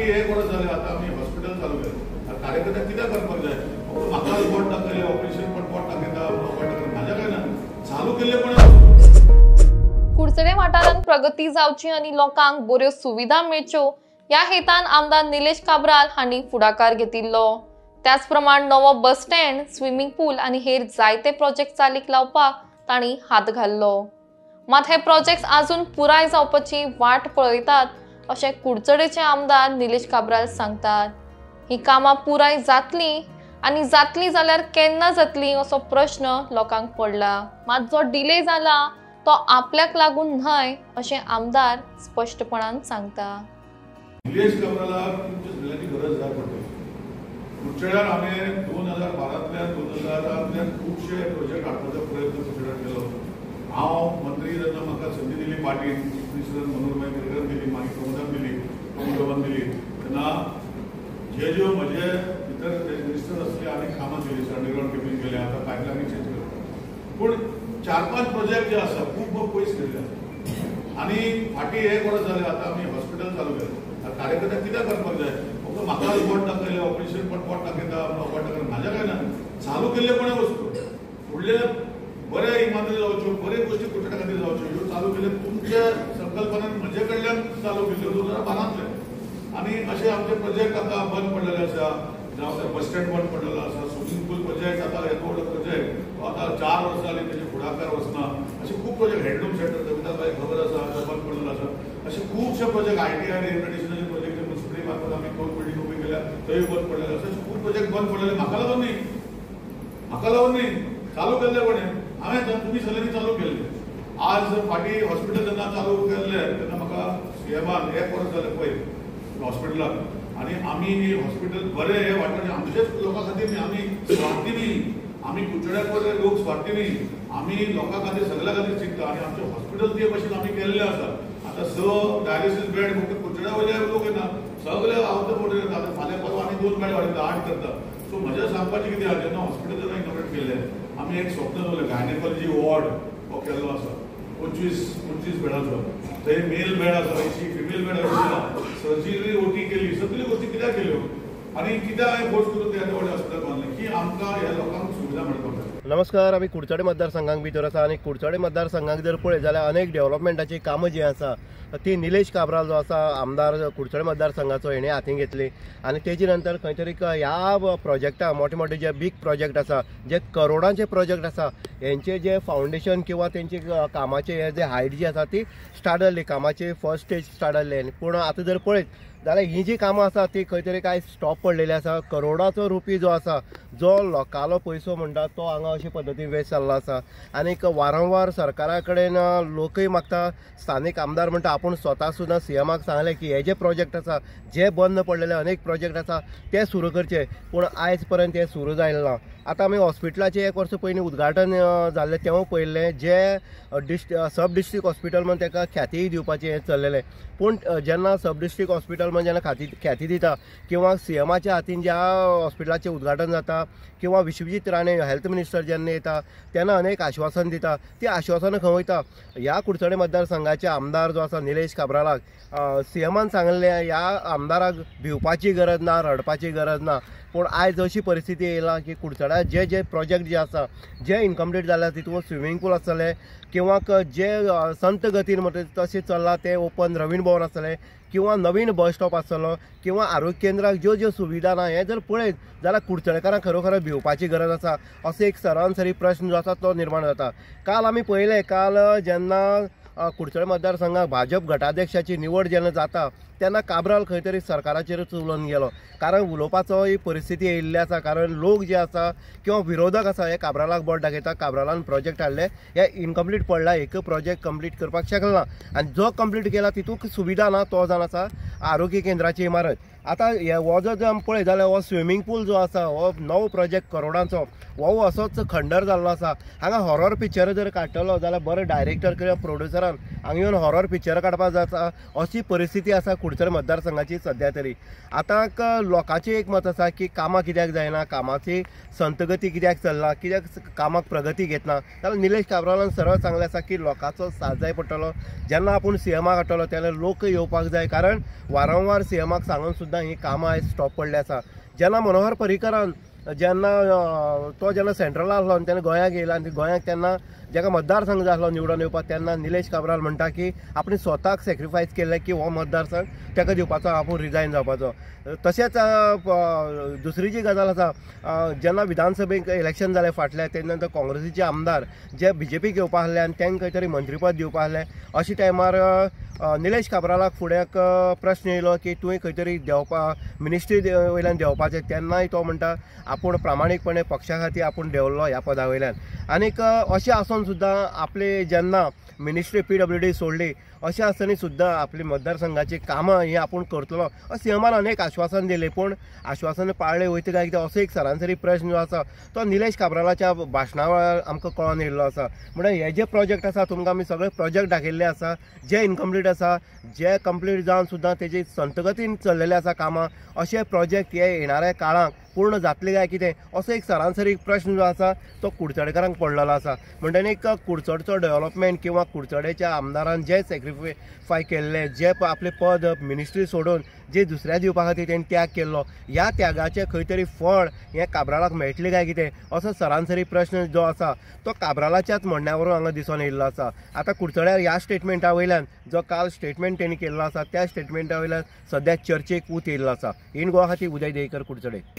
फाटी एक वर्ष झाले आता आम्ही हॉस्पिटल चालू केलं कार्यकर्ता कित्याक करपाक जाय म्हाका बोट दाखयले ऑपरेशन पण बोट दाखयता माझ्या काय ना चालू केले पण कुडचडे वाठारांत प्रगती जावची आनी लोकांक बऱ्यो सुविधा मेळच्यो ह्या हेतान आमदार निलेश काब्राल हांणी फुडाकार घेतिल्लो। त्याच प्रमाण नवो बस स्टँड, स्विमींग पूल आनी हेर जायते प्रोजेक्ट चालीक लावपाक तांणी हात घाल्लो। मात हे प्रोजेक्ट अजून पुराय जावपाची वाट पळयतात अशें कुडचडेचे आमदार निलेश काब्राल सांगतात। ही कामां पुराय जातली आनी जातली जाल्यार केन्ना जातली असो प्रश्न लोकांक पडला। मात जो डिले जाला तो आपल्याक लागून न्हय अशें आमदार स्पष्टपणान सांगता। निलेश काब्रालाक तुमच्या सगळ्यांची गरज जाय पडटली। कुडचड्यार हांवें 2012तल्यान 2000तल्यान खुबशे प्रोजेक्ट हाडपाचो प्रयत्न कुडचड्यार केलो। हांव मंत्री जेन्ना म्हाका संदी दिली पाटील मिनिस्टर मनोहरभाई केरकर दिली मागीर प्रमोदान दिली प्रमोदान दिली तेन्ना जे म्हजे इतर मिनिस्टर असले आनी कामां केली अंडरग्राउंड केबीन केले आतां पायपलायनी चेंज करता पूण 4-5 प्रोजेक्ट जे आसा खूब पयस केल्ले आनी फाटी एक वर्स जालें आतां आमी हॉस्पिटल चालू केलें कार्यकर्ता कित्याक करपाक जाय फक्त म्हाका बोट दाखयले ऑपरेशन पण बोट दाखयता बोट दाखयता म्हाज्या काय ना चालू केल्ले पण वस्तू फुडले बरे इमारती जावच्यो बरे गोष्टी कुडचड्या खातीर जावच्यो ह्यो चालू केले तुमच्या संकल्पनेन म्हजे कडल्यान चालू केल्ल्यो 2012तले आनी अशे आमचे प्रोजेक्ट आतां बंद पडलेले आसा जावं ते बस स्टँड बंद पडलेलो आसा स्विमींग पूल प्रोजेक्ट आतां येदो व्हडलो प्रोजेक्ट आतां 4 वर्सां जालीं तेजे फुडाकार वचना अशे खूब प्रोजेक्ट हँडलूम सेंटर कविताबाई खबर आसा तो बंद पडलेलो आसा अशे खुबशे प्रोजेक्ट ITI रिहॅबिलिटेशनाचे प्रोजेक्ट मुन्सिपलिटी मार्फत आमी 2 बिल्डिंग उबी केल्या थंय बंद पडलेले आसा अशे खूब प्रोजेक्ट बंद पडलेले म्हाका लागून न्ही चालू केल्ले कोणें हांवें तुमी सगळ्यांनी चालू केल्ले। आज फाटी हॉस्पिटल जेन्ना चालू केल्ले तेन्ना म्हाका CMान 1 वर्स जालें पयर हॉस्पिटलाक आनी आमी हॉस्पिटल बरें हे वाटार आमचेच लोकां खातीर न्ही आमी स्वार्थी न्ही आमी कुडचड्याचे लोक स्वार्थी न्ही आमी लोकां खातीर सगळ्या खातीर चिंतता आनी आमचें हॉस्पिटल ते भशेन आमी केल्लें आसा। आतां 6 डायलिसीस बेड फक्त कुडचड्या वयले लोक येना सगळे आवत पडले येता फाल्यां परवा आनी 2 बेड वाडयता 8 करता। सो म्हजें सांगपाचें कितें आहा जेन्ना हॉस्पिटल जेन्ना इनॉग्रेट केल्लें आमी एक स्वप्न दवरलें गायनेकॉलॉजी वॉर्ड हो केल्लो आसा 25 बेडाचो थंय मेल बेड आसा 80 फिमेल बेड 80 सर्जरी OT केली सगळ्यो गोष्टी कित्याक केल्यो आनी कित्याक हांवें फोर्स करून येदो व्हडलें हॉस्पिटल बांदलें की आमकां ह्या लोकांक सुविधा मेळपाक जाय। नमस्कार, आमी कुडचडे मतदारसंघाक भितर आसा आनी कुडचडे मतदारसंघाक जर पळयत जाल्यार अनेक डेव्हलपमेंटाची कामां जी आसा ती निलेश काब्राल जो आसा आमदार कुडचडे मतदारसंघाचो हेणे हातीन घेतली आनी तेजे नंतर खंय तरी ह्या प्रोजेक्टा मोठे मोठे जे बीग प्रोजेक्ट आसा जे करोडांचे प्रोजेक्ट आसा हेंचे जे फावंडेशन किंवा तेंचे कामाचे हे जे हायट जी आसा ती स्टार्ट जाल्ली कामाची फर्स्ट स्टेज स्टार्ट जाल्ली पूण आतां जर पळयत जाल्यार ही जी कामां आसा ती खंय तरी काय स्टॉप पडलेली आसा। करोडाचो रुपी जो आसा जो लोकालो पयसो म्हणटा तो हांगा अशे पद्दतीन वेस्ट जाल्लो आसा आनीक वारंवार सरकारा कडेन लोकय मागता स्थानीक आमदार म्हणटा आपूण स्वता सुद्दां CMाक सांगलें की हे जे प्रोजेक्ट आसा जे बंद पडलेले अनेक प्रोजेक्ट आसा ते सुरू करचे पूण आयज पर्यंत हे सुरू जायना। आतां आमी हॉस्पिटलाचें 1 वर्स पयलीं उद्घाटन जाल्लें तेव्हा पळयल्लें जे सब डिस्ट्रिक्ट हॉस्पिटल म्हण ताका ख्याती दिवपाचें हें चल्लेलें पूण जेन्ना सब डिस्ट्रिक्ट हॉस्पिटल म्हण जेन्ना ख्याती दिता किंवा CMाच्या हातीन ज्या हॉस्पिटलाचें उद्घाटन जाता किंवा विश्वजीत राणे हेल्थ मिनिस्टर जेन्ना येता तेन्ना अनेक आश्वासन दिता ती आश्वासनां खंय वयता। ह्या कुडचडे मतदारसंघाचे आमदार जो आसा निलेश काब्रालाक CMान सांगलें ह्या आमदाराक भिवपाची गरज ना रडपाची गरज ना पूण आयज अशी परिस्थिती येयला की कुडचड्यार जे प्रोजेक्ट जे आसा जे इनकम्प्लीट जाल्या तितूंत स्विमींग पूल आसतले किंवा जे संत गतीन म्हणटा तशें चल्ला ते ओपन रवीण भवन आसतलें किंवा नवीन बस स्टॉप आसतलो किंवा आरोग्य केंद्राक ज्यो सुविधा ना हें जर पळयत जाल्यार कुडचडेकारांक खरोखर भिवपाची गरज आसा असो एक सरासरी प्रश्न जो आसा तो निर्माण जाता। काल आमी पळयलें काल जेन्ना कुडचडे मतदारसंघाक भाजप गटाध्यक्षाची निवड जेन्ना जाता तेन्ना काब्राल खंय तरी सरकाराचेरच उलोवन गेलो कारण उलोवपाचो ही परिस्थिती येयल्ली आसा कारण लोक जे आसा किंवा विरोधक आसा हे काब्रालाक बोट दाखयता काब्रालान प्रोजेक्ट हाडले हे इनकम्प्लीट पडला एक प्रोजेक्ट कंप्लीट करपाक शकलो ना आनी जो कंप्लीट केला तितूंत सुविधा ना तो जावन आसा आरोग्य केंद्राची इमारत। आतां हो जो पळयत जाल्यार हो स्विमींग पूल जो आसा हो नवो प्रोजेक्ट करोडांचो हो असोच खंडर जाल्लो आसा। हांगा हॉरर पिक्चर जर काडटलो जाल्यार बरो डायरेक्टर किंवा प्रोड्युसरान हांगा येवन हॉरर पिक्चर काडपाक जाता अशी परिस्थिती आसा कुडचडे मतदारसंघाची सध्या तरी आतां लोकांचें एक मत आसा की कामां कित्याक जायना, कामाची संतगती कित्याक चलना, कित्याक कामाक प्रगती घेतना, जाल्यार निलेश काब्रालान सरळ सांगलें आसा की लोकांचो साथ जाय पडटलो. जेन्ना आपूण सीएमाक हाडटलो तेन्ना लोक येवपाक जाय, कारण वारंवार सीएमाक सांगून सुद्दां ही कामां आयज स्टॉप पडली आसा. जेन्ना मनोहर पर्रीकरान जेन्ना सेंट्रल आसलो तेन्ना गोंयाक येयला आनी गोंयाक तेन्ना जाका मतदारसंघ जाय आसलो निवडून येवपाक तेन्ना निलेश काब्राल म्हणटा की आपणे स्वताक सॅक्रिफायस केल्ले की हो मतदारसंघ ताका दिवपाचो, आपूण रिजायन जावपाचो. तशेंच दुसरी जी गजाल आसा, जेन्ना विधानसभेक इलेक्शन जालें फाटलें तेन्ना काँग्रेसीचे आमदार जे बीजेपीक येवपा आसले आनी तांकां खंय तरी मंत्रीपद दिवपा आसलें, अशा टायमार निलेश काब्रालाक फुडें प्रश्न येयलो की तुवें खंय तरी मिनिस्ट्री वयल्यान देंवपाचें. तेन्नाय तो म्हणटा आपूण प्रामाणीकपणे पक्षा खातीर आपूण देंवल्लो ह्या पदा वयल्यान. आनीक अशें आसून सुद्दां आपले जेन्ना मिनिस्ट्री PWD सोडली अशें आसतना सुद्दां आपली मतदारसंघाची कामां ही आपूण करतलो सीएमान अनेक आश्वासन दिलें, पूण आश्वासन पाळलें वयता काय कितें असो एक सरासरी प्रश्न जो आसा तो निलेश काब्रालाच्या भाशणा वेळार आमकां कळोन येयल्लो आसा. म्हणल्यार हे जे प्रोजेक्ट आसा तुमकां आमी सगळे प्रोजेक्ट दाखयल्ले आसा जे इनकम्प्लीट आसा, जे कंप्लीट जावन सुद्दां तेजी संतगतीन चल्लेले आसा कामां. अशे प्रोजेक्ट हे येणाऱ्या काळाक पूर्ण जातले काय कितें असो एक सरासरी प्रश्न जो आसा तो कुडचडेकारांक पडलेलो आसा. म्हणटकीर कुडचडचो डेव्हलपमेंट किंवा कुडचडेच्या आमदारान जे सॅक्रिफाय केल्ले, जे आपले पद मिनिस्ट्री सोडून जे दुसऱ्या दिवपा खातीर तेणें त्याग केल्लो, ह्या त्यागाचें खंय तरी फळ हें काब्रालाक मेळटलें काय कितें असो सरासरी प्रश्न जो आसा तो काब्रालाच्याच म्हणण्या वरून हांगा दिसून येयल्लो आसा. आतां कुडचड्यार ह्या स्टेटमेंटा वयल्यान जो काल स्टेटमेंट तेणी केल्लो आसा त्या स्टेटमेंटा वयल्यान सद्या चर्चेक उत येयल्लो आसा. इन गोवा खातीर उदय देयकर, कुडचडे.